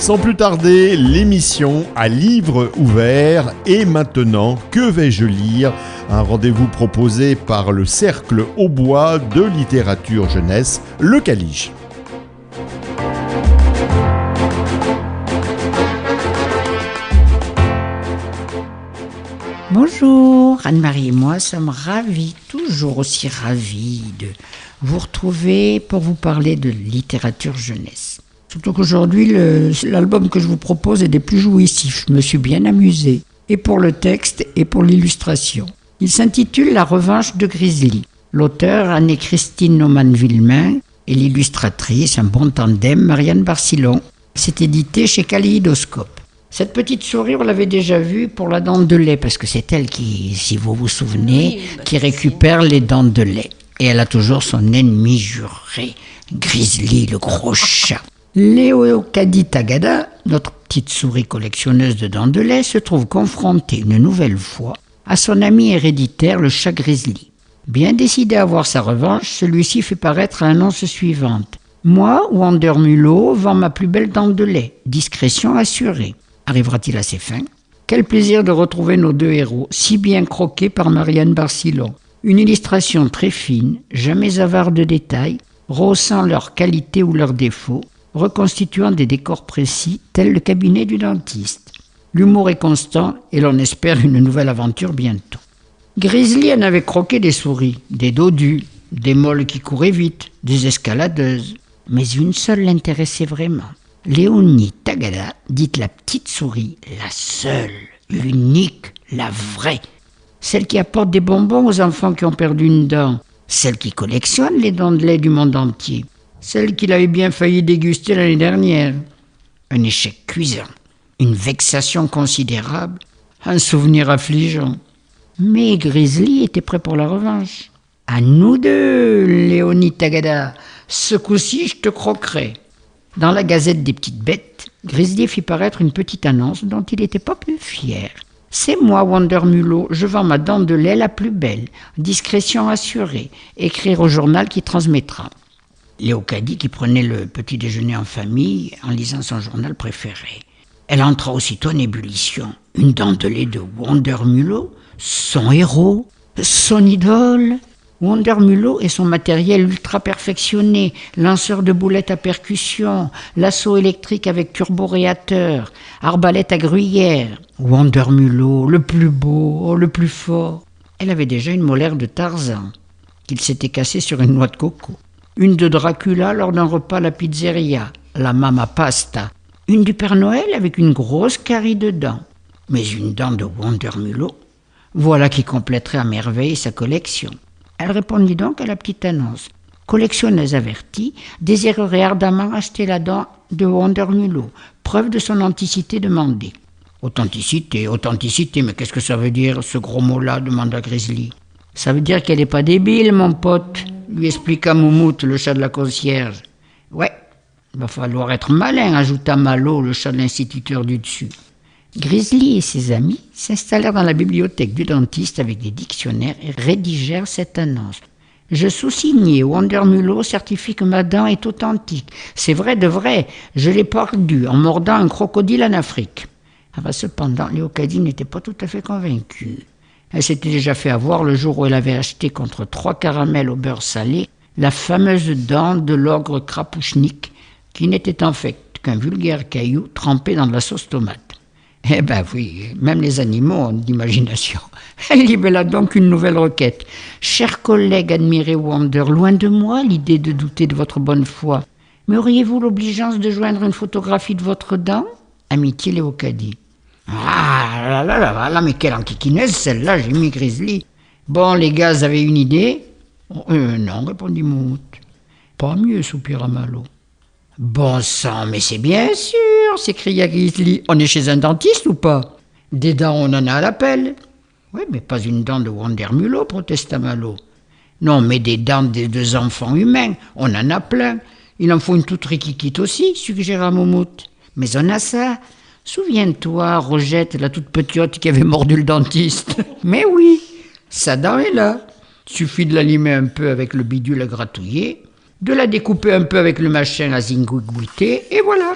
Sans plus tarder, l'émission à livre ouvert. Et maintenant, que vais-je lire ? Un rendez-vous proposé par le Cercle Aubois de littérature jeunesse, le Calige. Bonjour, Anne-Marie et moi sommes toujours aussi ravis de vous retrouver pour vous parler de littérature jeunesse. Surtout qu'aujourd'hui, l'album que je vous propose est des plus jouissifs. Je me suis bien amusée, et pour le texte et pour l'illustration. Il s'intitule La revanche de Grizzly. L'auteur, Anne-Christine Naumann-Villemain, et l'illustratrice, un bon tandem, Marianne Barcillon. C'est édité chez Kaléidoscope. Cette petite souris, on l'avait déjà vue pour la dent de lait, parce que c'est elle qui, si vous vous souvenez, qui récupère les dents de lait. Et elle a toujours son ennemi juré, Grizzly, le gros chat. Léocadie Tagada, notre petite souris collectionneuse de dents de lait, se trouve confrontée une nouvelle fois à son ami héréditaire, le chat Grizzly. Bien décidé à avoir sa revanche, celui-ci fait paraître l'annonce suivante. Moi, Wonder Mulot, vends ma plus belle dent de lait. Discrétion assurée. Arrivera-t-il à ses fins ? Quel plaisir de retrouver nos deux héros, si bien croqués par Marianne Barcillon. Une illustration très fine, jamais avare de détails, rehaussant leurs qualités ou leurs défauts, reconstituant des décors précis, tel le cabinet du dentiste. L'humour est constant et l'on espère une nouvelle aventure bientôt. Grizzly en avait croqué des souris, des dodus, des molles qui couraient vite, des escaladeuses. Mais une seule l'intéressait vraiment. Léonie Tagada, dite la petite souris, la seule, l'unique, la vraie. Celle qui apporte des bonbons aux enfants qui ont perdu une dent. Celle qui collectionne les dents de lait du monde entier. Celle qu'il avait bien failli déguster l'année dernière. Un échec cuisant, une vexation considérable, un souvenir affligeant. Mais Grizzly était prêt pour la revanche. À nous deux, Léonie Tagada, ce coup-ci je te croquerai. Dans la Gazette des petites bêtes, Grizzly fit paraître une petite annonce dont il n'était pas plus fier. C'est moi, Wonder Mulot, je vends ma dent de lait la plus belle, discrétion assurée, écrire au journal qui transmettra. Léocadie, qui prenait le petit déjeuner en famille en lisant son journal préféré. Elle entra aussitôt en ébullition. Une dent de lait de Wonder Mulot, son héros, son idole. Wonder Mulot et son matériel ultra perfectionné, lanceur de boulettes à percussion, lasso électrique avec turboréacteur, arbalète à gruyère. Wonder Mulot, le plus beau, le plus fort. Elle avait déjà une molaire de Tarzan, qu'il s'était cassée sur une noix de coco. Une de Dracula lors d'un repas à la pizzeria, la Mama Pasta. Une du Père Noël avec une grosse carie de dents. Mais une dent de Wonder Mulot, voilà qui compléterait à merveille sa collection. Elle répondit donc à la petite annonce. Collectionneuse avertie, désirerait ardemment acheter la dent de Wonder Mulot, preuve de son authenticité demandée. Authenticité, mais qu'est-ce que ça veut dire, ce gros mot-là, demanda Grizzly. Ça veut dire qu'elle n'est pas débile, mon pote, lui expliqua Moumoute, le chat de la concierge. Ouais, il va falloir être malin, ajouta Malo, le chat de l'instituteur du dessus. Grizzly et ses amis s'installèrent dans la bibliothèque du dentiste avec des dictionnaires et rédigèrent cette annonce. Je sous-signais, Wonder Mulot certifie que ma dent est authentique. C'est vrai de vrai, je l'ai perdue en mordant un crocodile en Afrique. Cependant, Léocadie n'était pas tout à fait convaincue. Elle s'était déjà fait avoir le jour où elle avait acheté contre 3 caramels au beurre salé la fameuse dent de l'ogre Krapouchnik, qui n'était en fait qu'un vulgaire caillou trempé dans de la sauce tomate. Eh ben oui, même les animaux ont de l'imagination. Elle libella donc une nouvelle requête. Chers collègues admirés Wonder, loin de moi l'idée de douter de votre bonne foi. Mais auriez-vous l'obligeance de joindre une photographie de votre dent ? Amitié Léocadie. Ah là, mais quelle enquiquinesse celle-là, j'ai mis Grizzly. Bon, les gars, vous avez une idée ? Non, répondit Moumoute. Pas mieux, soupira Malo. Bon sang, mais c'est bien sûr, s'écria Grizzly. On est chez un dentiste ou pas ? Des dents, on en a à l'appel. Oui, mais pas une dent de Wonder Mulot, protesta Malo. Non, mais des dents des 2 enfants humains, on en a plein. Il en faut une toute riquiquite aussi, suggéra Moumoute. Mais on a ça. Souviens-toi, Rogette, la toute petite qui avait mordu le dentiste. Mais oui, sa dent est là. Suffit de la limer un peu avec le bidule à gratouiller, de la découper un peu avec le machin à zingouigouiter, et voilà.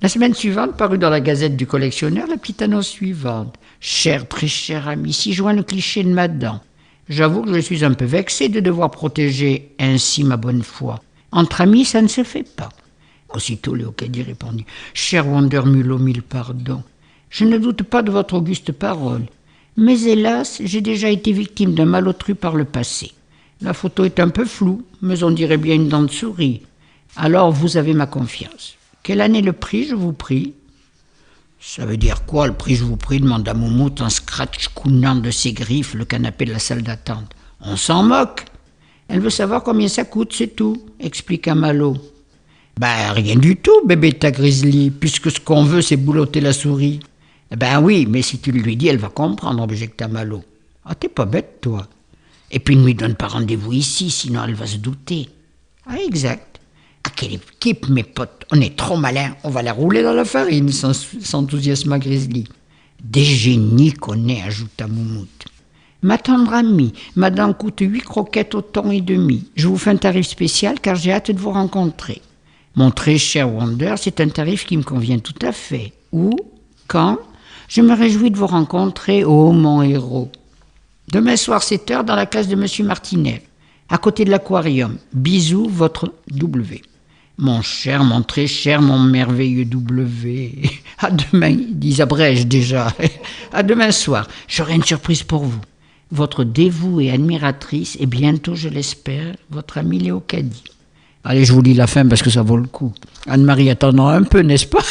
La semaine suivante, parut dans la Gazette du collectionneur la petite annonce suivante. « Cher, très cher ami, si joint le cliché de ma dent. J'avoue que je suis un peu vexé de devoir protéger ainsi ma bonne foi. Entre amis, ça ne se fait pas. » Aussitôt, Léocadie répondit « Cher Wonder Mulot, mille pardons. Je ne doute pas de votre auguste parole. Mais hélas, j'ai déjà été victime d'un malotru par le passé. La photo est un peu floue, mais on dirait bien une dent de souris. Alors vous avez ma confiance. Quelle année le prix, je vous prie ?» « Ça veut dire quoi, le prix, je vous prie ?» demanda Moumoute en scratch-counant de ses griffes le canapé de la salle d'attente. « On s'en moque. Elle veut savoir combien ça coûte, c'est tout, » expliqua Malo. « Ben, rien du tout, bébé ta grizzly, puisque ce qu'on veut, c'est boulotter la souris. »« Ben oui, mais si tu lui dis, elle va comprendre, » objecta Malo. « Ah, t'es pas bête, toi. Et puis ne lui donne pas rendez-vous ici, sinon elle va se douter. »« Ah, exact. Ah, quelle équipe, mes potes, on est trop malins, on va la rouler dans la farine, » s'enthousiasma Grizzly. « Des génies qu'on est, » ajouta Moumoute. « Ma tendre amie, ma dent coûte 8 croquettes au thon et demi. Je vous fais un tarif spécial car j'ai hâte de vous rencontrer. » « Mon très cher Wonder, c'est un tarif qui me convient tout à fait. Où? Quand? Je me réjouis de vous rencontrer, ô mon héros. Demain soir, 7h, dans la classe de Monsieur Martinet, à côté de l'aquarium. Bisous, votre W. Mon cher, mon très cher, mon merveilleux W. À demain, ils abrègent déjà. À demain soir, j'aurai une surprise pour vous. Votre dévouée admiratrice et bientôt, je l'espère, votre amie Léocadie. Allez, je vous lis la fin parce que ça vaut le coup. Anne-Marie attendra un peu, n'est-ce pas?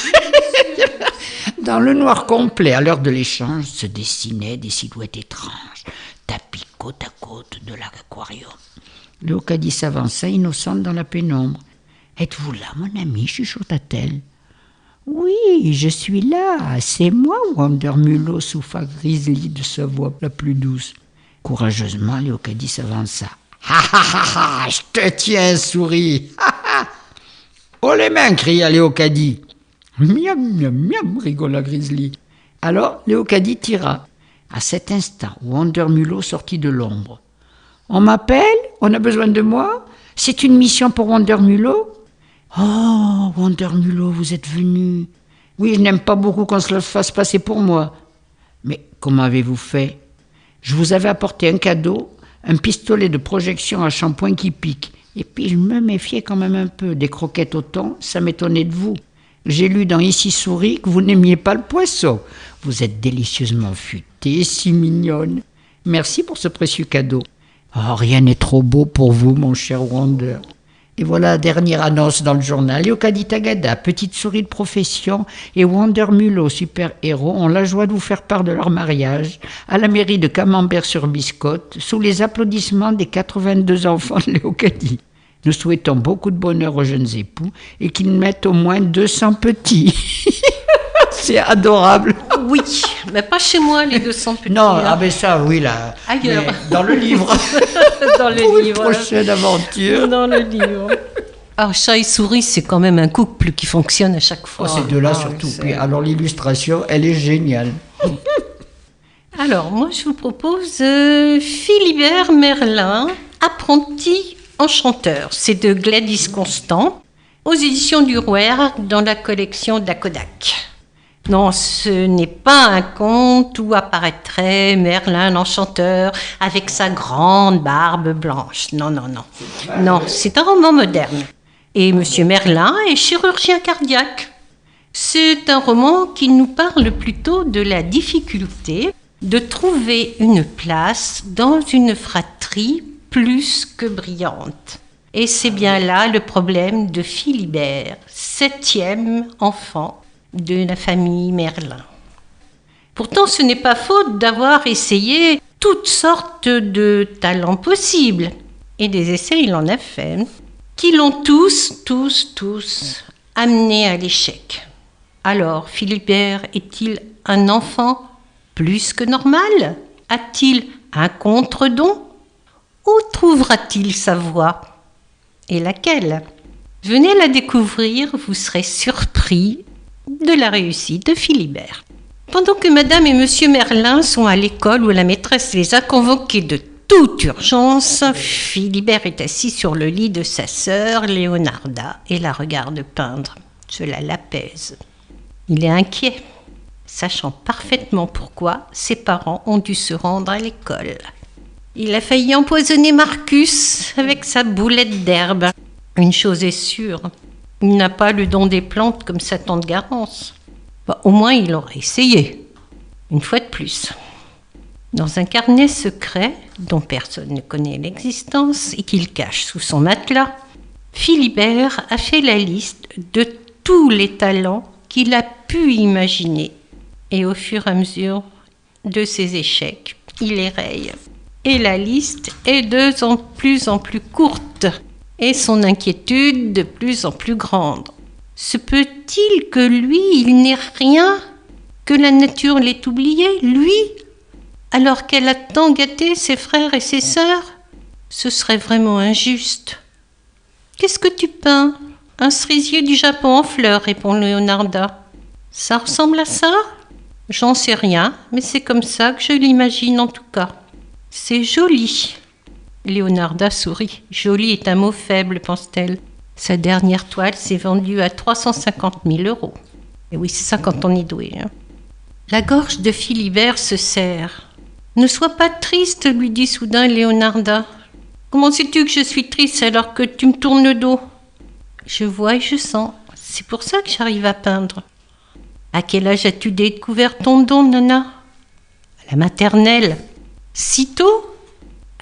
Dans le noir complet, à l'heure de l'échange, se dessinaient des silhouettes étranges, tapis côte à côte de l'aquarium. Léocadie s'avança innocente dans la pénombre. « Êtes-vous là, mon ami ?» chuchota-t-elle. « Oui, je suis là, c'est moi, Wonder Mulot, souffla Grizzly de sa voix la plus douce. » Courageusement, Léocadie s'avança. « Ha ha ha ha, je te tiens, souris. Ha ha. Oh les mains !» cria Léocadie. « Miam, miam, miam !» rigola Grizzly. Alors Léocadie tira. À cet instant, Wonder Mulot sortit de l'ombre. « On m'appelle? On a besoin de moi? C'est une mission pour Wonder Mulot? »« Oh, Wonder Mulot, vous êtes venu. Oui, je n'aime pas beaucoup qu'on se le fasse passer pour moi. Mais comment avez-vous fait? Je vous avais apporté un cadeau, un pistolet de projection à shampoing qui pique. Et puis je me méfiais quand même un peu. Des croquettes au thon, ça m'étonnait de vous. J'ai lu dans Ici Souris que vous n'aimiez pas le poisson. Vous êtes délicieusement futée, si mignonne. Merci pour ce précieux cadeau. Oh, rien n'est trop beau pour vous, mon cher Wonder. » Et voilà la dernière annonce dans le journal. Léocadie Tagada, petite souris de profession, et Wonder Mulot, super-héros, ont la joie de vous faire part de leur mariage à la mairie de Camembert-sur-Biscotte, sous les applaudissements des 82 enfants de Léocadie. Nous souhaitons beaucoup de bonheur aux jeunes époux et qu'ils mettent au moins 200 petits. C'est adorable. Oui, mais pas chez moi, les 200 petits. Non, ah ben ça, oui, là. Ailleurs. Dans le livre. Dans le Pour livre. Une prochaine aventure. Dans le livre. Alors, chat et souris, c'est quand même un couple qui fonctionne à chaque fois. Oh, ces deux-là surtout. Puis, alors, l'illustration, elle est géniale. Alors, moi, je vous propose Philibert Merlin, apprenti enchanteur. C'est de Gladys Constant, aux éditions du Rouergue, dans la collection de la Kodak. Non, ce n'est pas un conte où apparaîtrait Merlin l'enchanteur avec sa grande barbe blanche. Non, non, non. Non, c'est un roman moderne. Et Monsieur Merlin est chirurgien cardiaque. C'est un roman qui nous parle plutôt de la difficulté de trouver une place dans une fratrie plus que brillante. Et c'est bien là le problème de Philibert, 7e enfant de la famille Merlin. Pourtant, ce n'est pas faute d'avoir essayé toutes sortes de talents possibles. Et des essais, il en a fait, qui l'ont tous amené à l'échec. Alors, Philibert est-il un enfant plus que normal? A-t-il un contre-don? Où trouvera-t-il sa voie? Et laquelle? Venez la découvrir, vous serez surpris de la réussite de Philibert. Pendant que Madame et Monsieur Merlin sont à l'école où la maîtresse les a convoqués de toute urgence, Philibert est assis sur le lit de sa sœur Léonarda et la regarde peindre. Cela l'apaise. Il est inquiet, sachant parfaitement pourquoi ses parents ont dû se rendre à l'école. Il a failli empoisonner Marcus avec sa boulette d'herbe. Une chose est sûre, il n'a pas le don des plantes comme sa tante Garance. Au moins, il aurait essayé, une fois de plus. Dans un carnet secret, dont personne ne connaît l'existence et qu'il cache sous son matelas, Philibert a fait la liste de tous les talents qu'il a pu imaginer. Et au fur et à mesure de ses échecs, il les raye. Et la liste est de plus en plus courte et son inquiétude de plus en plus grande. Se peut-il que lui, il n'ait rien, que la nature l'ait oublié, lui, alors qu'elle a tant gâté ses frères et ses sœurs? Ce serait vraiment injuste. Qu'est-ce que tu peins? Un cerisier du Japon en fleurs, répond Leonarda. Ça ressemble à ça? J'en sais rien, mais c'est comme ça que je l'imagine en tout cas. C'est joli. Leonarda sourit. Joli est un mot faible, pense-t-elle. Sa dernière toile s'est vendue à 350 000 €. Et oui, c'est ça quand on est doué. La gorge de Philibert se serre. Ne sois pas triste, lui dit soudain Leonarda. Comment sais-tu que je suis triste alors que tu me tournes le dos? Je vois et je sens. C'est pour ça que j'arrive à peindre. À quel âge as-tu découvert ton don, Nana? À la maternelle. Si tôt?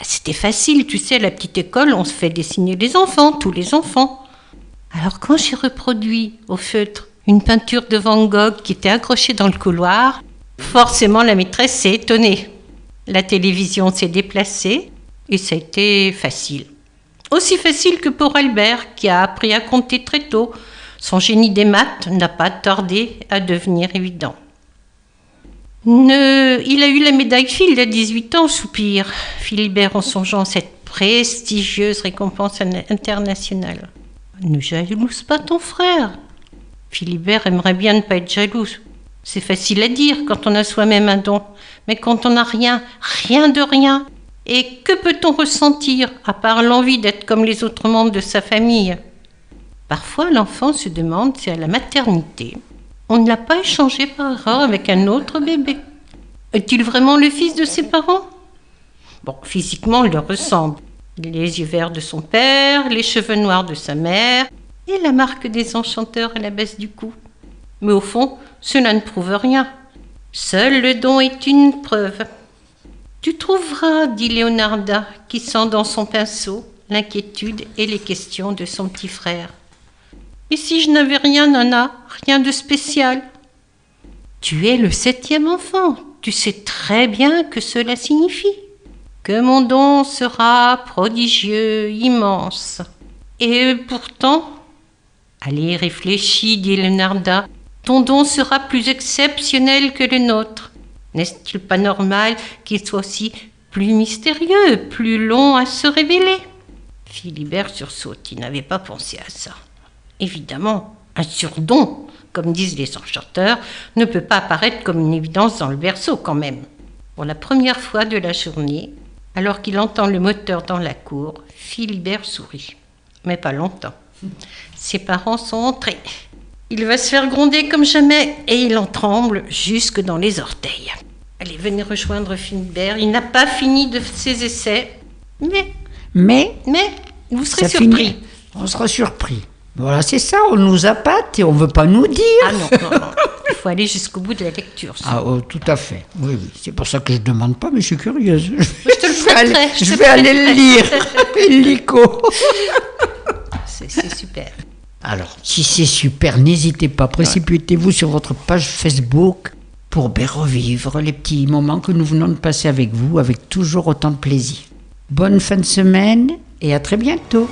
C'était facile, tu sais, à la petite école, on se fait dessiner les enfants, tous les enfants. Alors quand j'ai reproduit au feutre une peinture de Van Gogh qui était accrochée dans le couloir, forcément la maîtresse s'est étonnée. La télévision s'est déplacée et ça a été facile. Aussi facile que pour Albert, qui a appris à compter très tôt. Son génie des maths n'a pas tardé à devenir évident. Il a eu la médaille Fields à 18 ans, soupire Philibert en songeant à cette prestigieuse récompense internationale. Ne jalouse pas ton frère. Philibert aimerait bien ne pas être jaloux. C'est facile à dire quand on a soi-même un don, mais quand on n'a rien, rien de rien, et que peut-on ressentir à part l'envie d'être comme les autres membres de sa famille? Parfois, l'enfant se demande si à la maternité, on ne l'a pas échangé par erreur avec un autre bébé. Est-il vraiment le fils de ses parents? Bon, physiquement, il leur ressemble. Les yeux verts de son père, les cheveux noirs de sa mère, et la marque des enchanteurs à la base du cou. Mais au fond, cela ne prouve rien. Seul le don est une preuve. Tu trouveras, dit Leonarda, qui sent dans son pinceau l'inquiétude et les questions de son petit frère. Et si je n'avais rien, Nana, rien de spécial? Tu es le 7e enfant, tu sais très bien que cela signifie. Que mon don sera prodigieux, immense. Et pourtant, allez, réfléchis, dit Leonarda, ton don sera plus exceptionnel que le nôtre. N'est-il pas normal qu'il soit aussi plus mystérieux, plus long à se révéler? Philibert sursaute, il n'avait pas pensé à ça. Évidemment, un surdon, comme disent les enchanteurs, ne peut pas apparaître comme une évidence dans le berceau quand même. Pour la première fois de la journée, alors qu'il entend le moteur dans la cour, Philibert sourit. Mais pas longtemps. Ses parents sont entrés. Il va se faire gronder comme jamais et il en tremble jusque dans les orteils. Allez, venez rejoindre Philibert. Il n'a pas fini de ses essais. Mais vous serez surpris. Finit. On sera surpris. Voilà, c'est ça, on nous appâte et on ne veut pas nous dire. Ah non. Il faut aller jusqu'au bout de la lecture. Ah, oh, tout à fait. Oui. C'est pour ça que je ne demande pas, mais je suis curieuse. Je te le prêterai. Je vais aller le lire. Illico. C'est super. Alors, si c'est super, n'hésitez pas, précipitez-vous sur votre page Facebook pour revivre les petits moments que nous venons de passer avec vous, avec toujours autant de plaisir. Bonne fin de semaine et à très bientôt.